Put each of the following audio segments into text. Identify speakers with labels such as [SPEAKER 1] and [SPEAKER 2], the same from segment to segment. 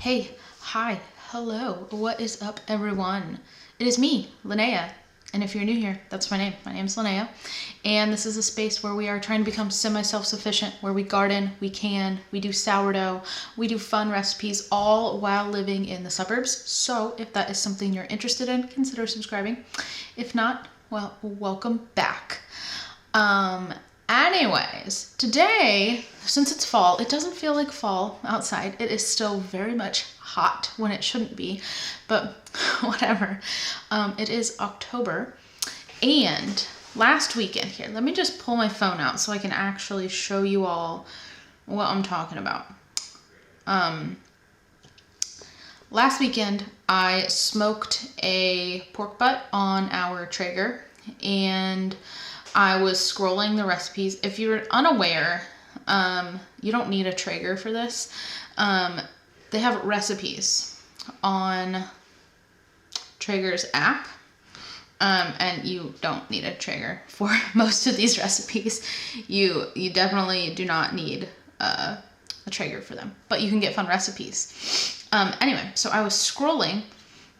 [SPEAKER 1] Hey, hi, hello, what is up, everyone? It is me, Linnea, and if you're new here, that's my name. My name's Linnea, and this is a space where we are trying to become semi-self-sufficient, where we garden, we can, we do sourdough, we do fun recipes, all while living in the suburbs. So if that is something you're interested in, consider subscribing. If not, well, welcome back. Anyways, today, since it's fall, it doesn't feel like fall outside. It is still very much hot when it shouldn't be, but whatever. It is October, and last weekend here, let me just pull my phone out so I can actually show you all what I'm talking about. Last weekend, I smoked a pork butt on our Traeger, and I was scrolling the recipes. If you're unaware, you don't need a Traeger for this. They have recipes on Traeger's app, and you don't need a Traeger for most of these recipes. You definitely do not need a Traeger for them, but you can get fun recipes. Anyway, so I was scrolling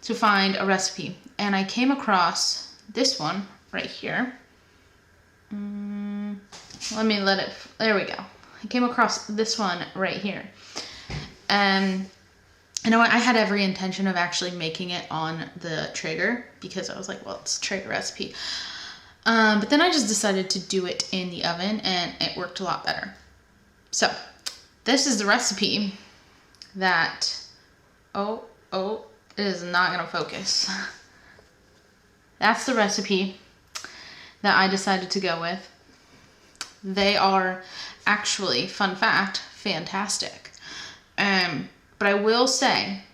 [SPEAKER 1] to find a recipe, and I came across this one right here. There we go. I came across this one right here. And you know what? I had every intention of actually making it on the Traeger because I was like, well, it's a Traeger recipe. But then I just decided to do it in the oven, and it worked a lot better. So this is the recipe that, it is not going to focus. That's the recipe that I decided to go with. They are actually, fun fact, fantastic. But I will say,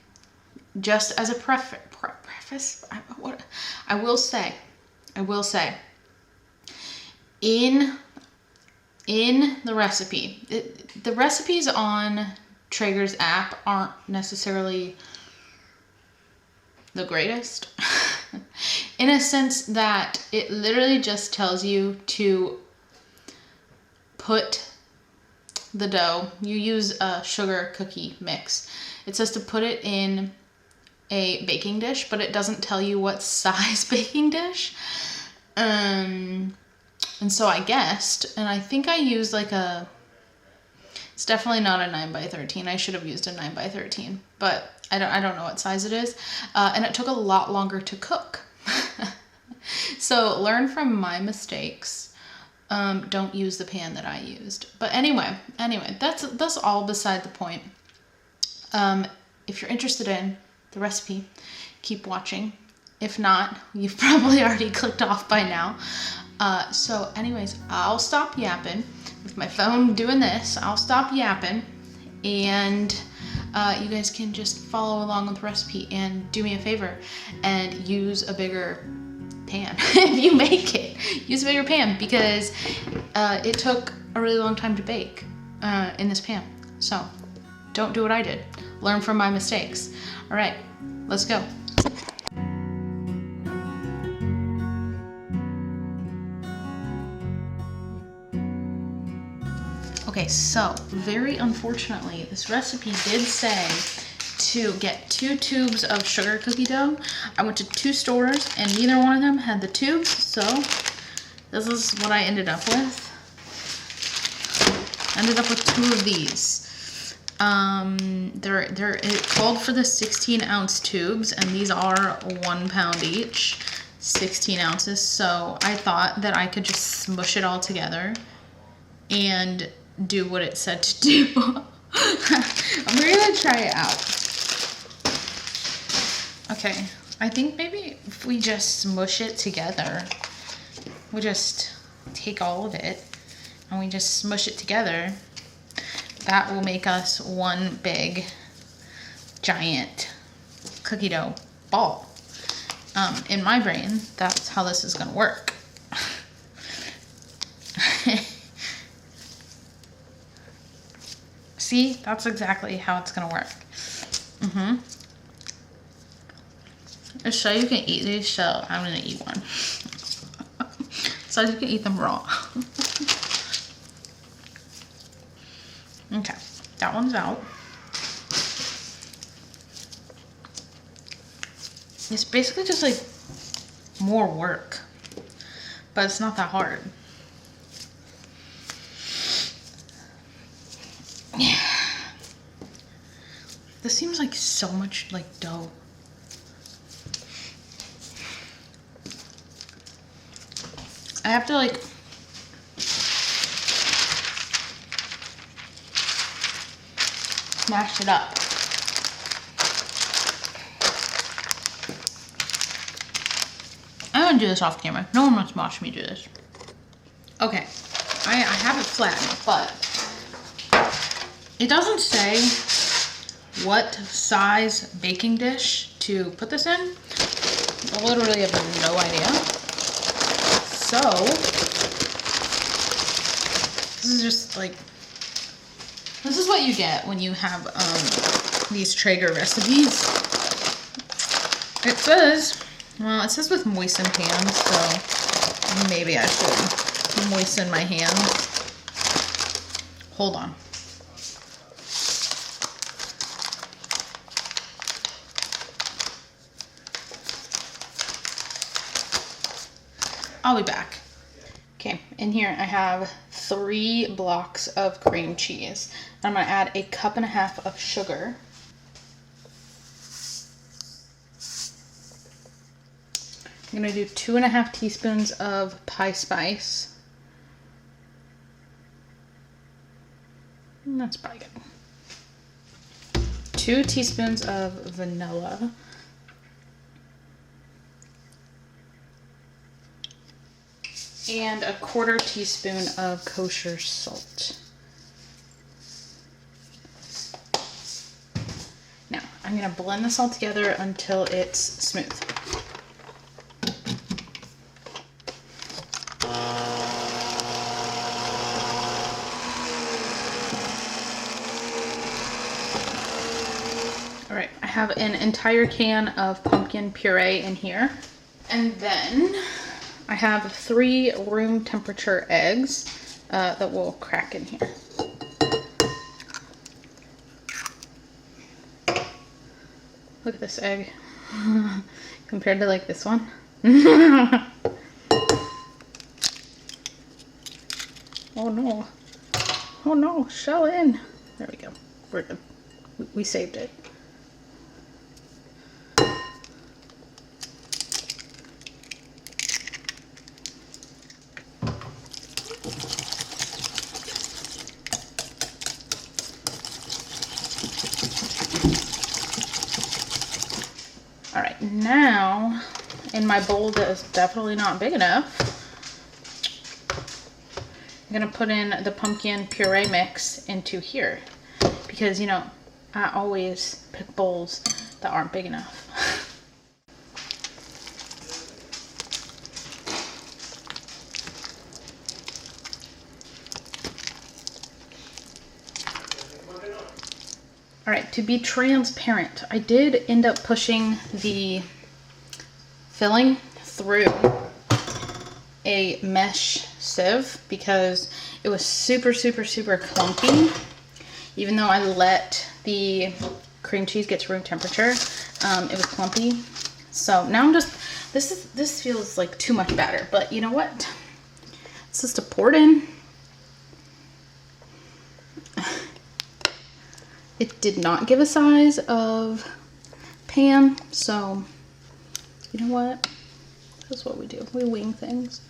[SPEAKER 1] just as a preface, I will say, in the recipe, the recipes on Traeger's app aren't necessarily the greatest. In a sense that it literally just tells you to put the dough. You use a sugar cookie mix. It says to put it in a baking dish, but it doesn't tell you what size baking dish. And so I guessed, and I think I used it's definitely not a 9x13. I should have used a 9x13, but I don't know what size it is. And it took a lot longer to cook. So learn from my mistakes. Don't use the pan that I used. But anyway, that's all beside the point. If you're interested in the recipe, keep watching. If not, you've probably already clicked off by now. So anyways, I'll stop yapping. With my phone doing this, I'll stop yapping, and you guys can just follow along with the recipe and do me a favor and use a bigger pan. If you make it, use a bigger pan, because it took a really long time to bake in this pan. So don't do what I did. Learn from my mistakes. All right, let's go. Okay, so very unfortunately, this recipe did say to get 2 tubes of sugar cookie dough. I went to 2 stores, and neither one of them had the tubes, so this is what I ended up with. I ended up with 2 of these. It called for the 16-ounce tubes, and these are 1 pound each, 16 ounces. So I thought that I could just smush it all together and do what it said to do. We're gonna try it out. Okay, I think maybe if we just smush it together, we just take all of it and we just smush it together, that will make us one big giant cookie dough ball. In my brain, that's how this is gonna work. See, that's exactly how it's gonna work. So you can eat these, so I'm gonna eat one. So you can eat them raw. Okay, that one's out. It's basically just like more work, but it's not that hard. Yeah. This seems like so much like dough. I have to like smash it up. I'm gonna do this off camera. No one wants to watch me do this. Okay, I have it flattened, but it doesn't say what size baking dish to put this in. I literally have no idea. So, this is just like, this is what you get when you have these Traeger recipes. It says, well, it says with moistened hands, so maybe I should moisten my hands. Hold on. I'll be back. Okay, in here I have 3 blocks of cream cheese. I'm gonna add 1.5 cups of sugar. I'm gonna do 2.5 teaspoons of pie spice. And that's probably good. 2 teaspoons of vanilla. And 1/4 teaspoon of kosher salt. Now, I'm gonna blend this all together until it's smooth. All right, I have an entire can of pumpkin puree in here. And then I have 3 room temperature eggs that will crack in here. Look at this egg compared to like this one. Oh no. Oh no, shell in. There we go. We're good. We saved it. All right, now in my bowl that is definitely not big enough, I'm gonna put in the pumpkin puree mix into here because, you know, I always pick bowls that aren't big enough. All right, to be transparent, I did end up pushing the filling through a mesh sieve because it was super, super, super clumpy. Even though I let the cream cheese get to room temperature, it was clumpy. So now I'm just, this feels like too much batter, but you know what? It's just to pour it in. It did not give a size of pan, so you know what? That's what we do. We wing things.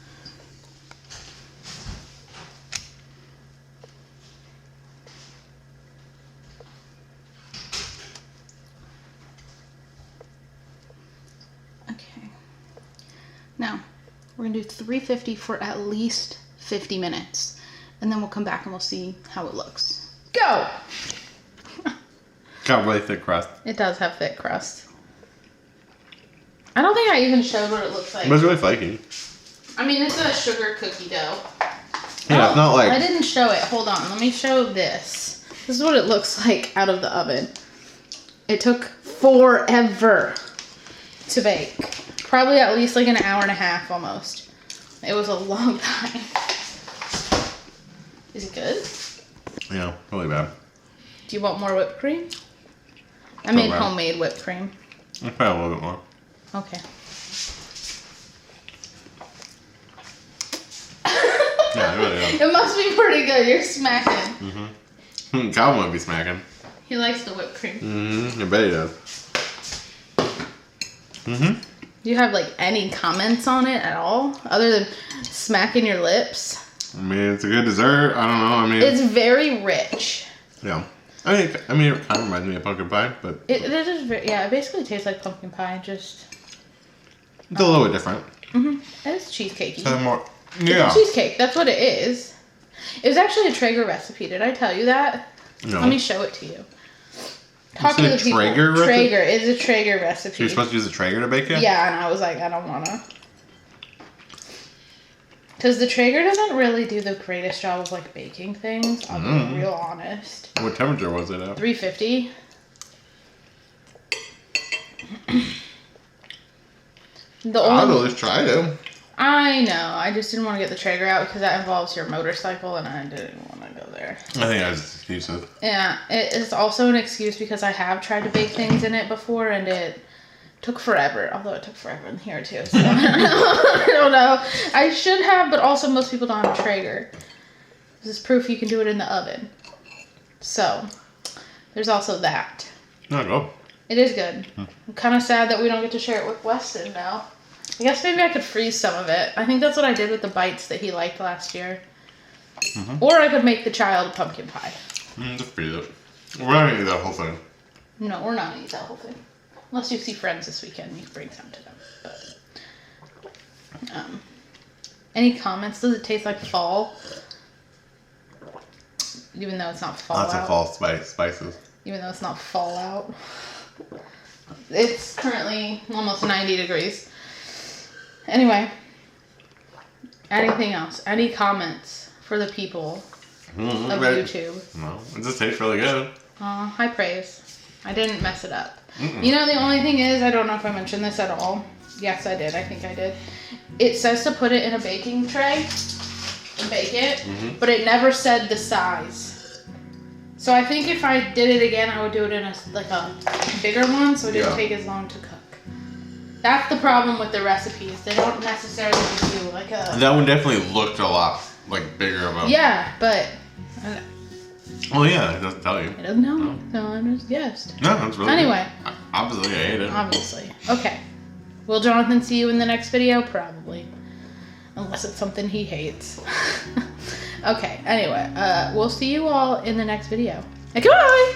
[SPEAKER 1] Okay. Now, we're gonna do 350 for at least 50 minutes, and then we'll come back and we'll see how it looks. Go!
[SPEAKER 2] Got really thick crust.
[SPEAKER 1] It does have thick crust. I don't think I even showed what it looks like.
[SPEAKER 2] But it's really flaky.
[SPEAKER 1] I mean, it's a sugar cookie dough.
[SPEAKER 2] Yeah, it's not like...
[SPEAKER 1] I didn't show it. Hold on. Let me show this. This is what it looks like out of the oven. It took forever to bake. Probably at least like an hour and a half almost. It was a long time. Is it good?
[SPEAKER 2] Yeah, really bad.
[SPEAKER 1] Do you want more whipped cream? I made homemade whipped cream.
[SPEAKER 2] I'll try a little bit more.
[SPEAKER 1] Okay.
[SPEAKER 2] Yeah, it really is.
[SPEAKER 1] It must be pretty good. You're smacking.
[SPEAKER 2] Calvin would be smacking.
[SPEAKER 1] He likes the whipped cream.
[SPEAKER 2] I bet he does.
[SPEAKER 1] Do you have like any comments on it at all, other than smacking your lips?
[SPEAKER 2] I mean, it's a good dessert. I don't know. I mean,
[SPEAKER 1] It's very rich.
[SPEAKER 2] yeah. I mean, it kind of reminds me of pumpkin pie, but
[SPEAKER 1] It is very, yeah. It basically tastes like pumpkin pie, just
[SPEAKER 2] it's a little bit different.
[SPEAKER 1] it's cheesecakey.
[SPEAKER 2] So more, yeah.
[SPEAKER 1] It's a cheesecake. That's what it is. It was actually a Traeger recipe. Did I tell you that?
[SPEAKER 2] No.
[SPEAKER 1] Let me show it to you. Talk
[SPEAKER 2] It's
[SPEAKER 1] to
[SPEAKER 2] a
[SPEAKER 1] the people.
[SPEAKER 2] Traeger recipe?
[SPEAKER 1] Traeger is a Traeger recipe.
[SPEAKER 2] So you're supposed to use a Traeger to bake it?
[SPEAKER 1] Yeah, and I was like, I don't wanna. Because the Traeger doesn't really do the greatest job of like baking things. I'll be real honest.
[SPEAKER 2] What temperature was it at?
[SPEAKER 1] 350.
[SPEAKER 2] I'll at least try it.
[SPEAKER 1] I know. I just didn't want to get the Traeger out because that involves your motorcycle, and I didn't want to go there.
[SPEAKER 2] I think I was just excuses.
[SPEAKER 1] Yeah, it is also an excuse because I have tried to bake things in it before, and it took forever. Although it took forever in here too. So I don't know. I should have, but also most people don't have a Traeger. This is proof you can do it in the oven. So there's also that.
[SPEAKER 2] No, go.
[SPEAKER 1] It is good. I'm kind of sad that we don't get to share it with Weston now. I guess maybe I could freeze some of it. I think that's what I did with the bites that he liked last year. Or I could make the child pumpkin pie.
[SPEAKER 2] Just freeze it. We're not gonna eat that whole thing.
[SPEAKER 1] No, we're not gonna eat that whole thing. Unless you see friends this weekend, you can bring some to them. But, any comments? Does it taste like fall? Even though it's not Fallout.
[SPEAKER 2] Lots of fall spices.
[SPEAKER 1] Even though it's not Fallout. It's currently almost 90 degrees. Anyway, anything else? Any comments for the people of YouTube?
[SPEAKER 2] No, it just tastes really good.
[SPEAKER 1] High praise. I didn't mess it up. You know, the only thing is, I don't know if I mentioned this at all. Yes, I did. I think I did. It says to put it in a baking tray and bake it, but it never said the size. So I think if I did it again, I would do it in a bigger one, so it didn't take as long to cook. That's the problem with the recipes. They don't necessarily give you like a...
[SPEAKER 2] That one definitely looked a lot bigger of a...
[SPEAKER 1] Yeah, but...
[SPEAKER 2] Well, yeah, it doesn't tell you.
[SPEAKER 1] I don't know. So I just guessed.
[SPEAKER 2] No, it's really
[SPEAKER 1] Anyway.
[SPEAKER 2] good. Obviously, I ate it.
[SPEAKER 1] Obviously. Okay. Will Jonathan see you in the next video? Probably. Unless it's something he hates. Okay, anyway. We'll see you all in the next video. Okay, bye!